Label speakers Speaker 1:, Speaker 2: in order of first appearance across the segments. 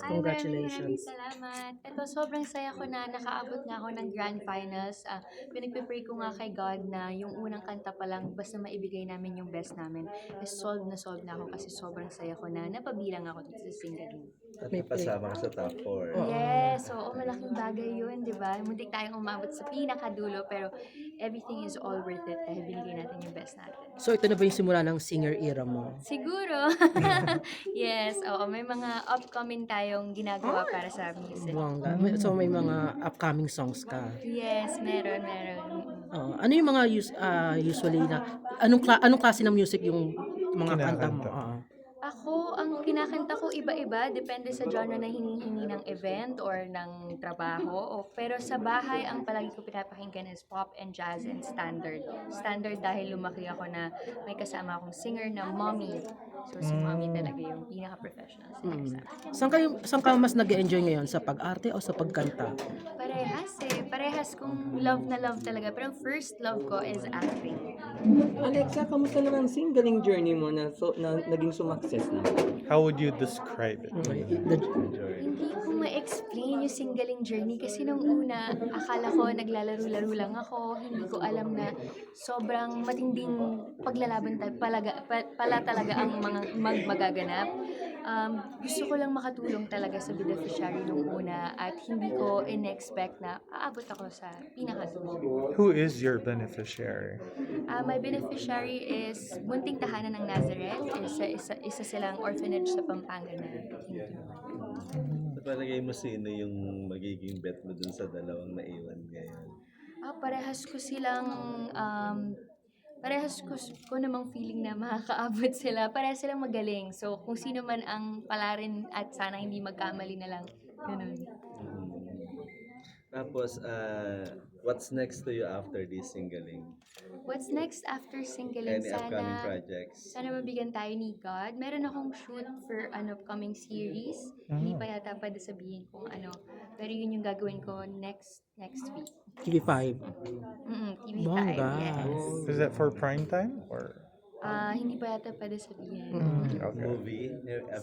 Speaker 1: Congratulations.
Speaker 2: Ay, maraming
Speaker 3: Congratulations.
Speaker 2: salamat. Ito, sobrang saya ko na nakaabot nga ako ng grand finals. Pinagpipray ko nga kay God na yung unang kanta pa lang, basta maibigay namin yung best namin, is solved na ako kasi sobrang saya ko na napabilang ako dito sa Singaling.
Speaker 1: At
Speaker 3: May play.
Speaker 1: napasama ka sa top 4.
Speaker 3: Oo.
Speaker 2: Yes, oo, malaking bagay yun, di ba? Muntik tayong umabot sa pinakadulo, pero everything is all worth it dahil binigay natin yung best natin.
Speaker 3: So ito na ba yung simula ng singer era mo?
Speaker 2: Siguro. Yes, oo, may mga upcoming tayong ginagawa para sa music.
Speaker 3: Bongga. So may mga upcoming songs ka.
Speaker 2: Yes, meron.
Speaker 3: Oo. Ano yung mga usually na anong klase ng music yung mga kanta mo?
Speaker 4: Kinakanta.
Speaker 3: Oo.
Speaker 2: Ako, ang kinakanta ko iba-iba, depende sa genre na hinihingi ng event or ng trabaho. Pero sa bahay, ang palagi ko pinapakinggan is pop and jazz and standard. Standard dahil lumaki ako na may kasama akong singer na mommy. So si mommy talaga yung pinaka-professional singer sa akin.
Speaker 3: Saan ka mas nag-enjoy ngayon? Sa pag-arte o sa pagkanta?
Speaker 2: Parehas kong love na love talaga. Pero first love ko is acting.
Speaker 5: Alexa, kamusta naman singling journey mo na naging sumakses na?
Speaker 4: How would you describe it?
Speaker 2: Hindi ko ma-explain yung singling journey kasi nung una, akala ko naglalaro-laro lang ako. Hindi ko alam na sobrang matinding paglalaban pala talaga ang mga magaganap. Gusto ko lang makatulong talaga sa beneficiary nung una at hindi ko in-expect na aabot ako sa pinakadulo.
Speaker 4: Who is your beneficiary?
Speaker 2: My beneficiary is Munting Tahanan ng Nazareth. Isa silang orphanage sa Pampanga na tinutulungan.
Speaker 1: Sa palagay mo, sino yung magiging bet mo dun sa dalawang naiwan ngayon?
Speaker 2: Parehas ko namang feeling na makakaabot sila. Parehas silang magaling. So, kung sino man ang palarin at sana hindi magkamali na lang. Ganun.
Speaker 1: Tapos, what's next to you after this singling?
Speaker 2: What's next after singling?
Speaker 1: Any upcoming projects?
Speaker 2: Sana mabigyan tayo ni God. Meron akong shoot for an upcoming series. Hindi pa yata pwede sabihin kung ano. Pero yun yung gagawin ko next week.
Speaker 3: TV5.
Speaker 2: TV5,
Speaker 3: Bongga.
Speaker 2: yes.
Speaker 4: Is that for prime time or?
Speaker 2: Hindi pa yata pwede sabihin.
Speaker 4: Okay.
Speaker 1: Movie?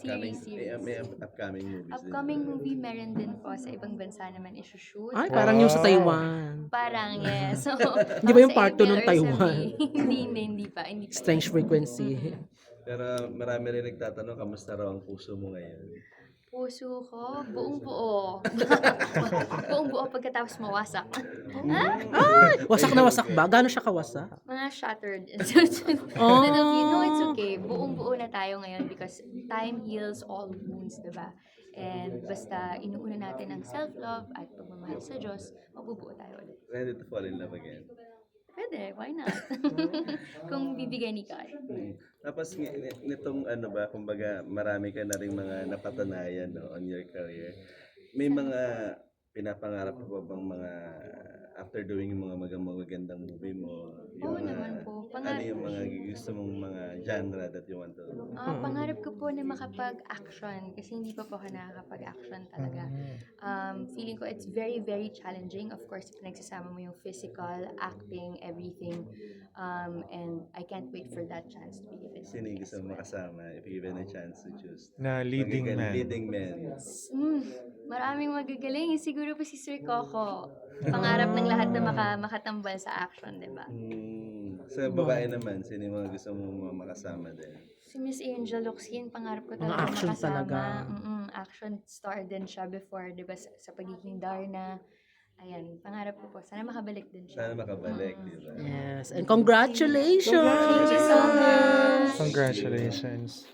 Speaker 2: Series.
Speaker 1: May upcoming movies din.
Speaker 2: Upcoming movie meron din po sa ibang bansa naman isushoot.
Speaker 3: Ay, parang yung sa Taiwan.
Speaker 2: Parang, yes. So,
Speaker 3: Di ba yung
Speaker 2: sa
Speaker 3: part 2
Speaker 2: April
Speaker 3: ng
Speaker 2: or sa
Speaker 3: Taiwan?
Speaker 2: May. Hindi pa.
Speaker 3: Strange frequency.
Speaker 1: Pero marami rin nagtatanong, kamusta raw ang puso mo ngayon?
Speaker 2: Puso ko, buong buo. Buong buo pagkatapos mawasak.
Speaker 3: Wasak na wasak ba? Gano'n siya kawasak?
Speaker 2: Mga shattered.
Speaker 3: Oh.
Speaker 2: No, it's okay. Buong buo na tayo ngayon because time heals all wounds, diba? And basta inuuna natin ang self-love at pagmamahal sa Diyos, mabubuo tayo ulit.
Speaker 1: Ready to fall in love again?
Speaker 2: Pwede, why not? Kung bibigay ni God.
Speaker 1: Tapos nitong ano ba, kumbaga marami ka na rin mga napatanayan on your career. May mga pinapangarap ka pa bang mga after doing yung mga magagandang movie mo?
Speaker 2: Oo naman po.
Speaker 1: Ano yung mga gusto mong mga genre that you want to?
Speaker 2: Pangarap ko po na makapag-action kasi hindi pa po ako nakakapag-action talaga. Feeling ko it's very, very challenging. Of course, pinagsasama mo yung physical, acting, everything. And I can't wait for that chance to be given.
Speaker 1: Sino yung gusto mong makasama if given a chance to choose?
Speaker 4: Na leading man.
Speaker 1: Leading man.
Speaker 2: Maraming magagaling. Siguro pa si Sir Coco. Pangarap ng lahat na makatambal sa action, di ba?
Speaker 1: Sa babae naman, sino yung mga gusto mong makasama din?
Speaker 2: Si Miss Angel Locsin, pangarap ko
Speaker 3: Mga
Speaker 2: talaga
Speaker 3: action
Speaker 2: makasama.
Speaker 3: talaga.
Speaker 2: Action star din siya before, di ba, sa pagiging Darna. Ayan, pangarap ko po. Sana makabalik din siya.
Speaker 1: Sana makabalik, di ba?
Speaker 3: Yes. And congratulations!
Speaker 2: Thank you so much!
Speaker 4: Congratulations.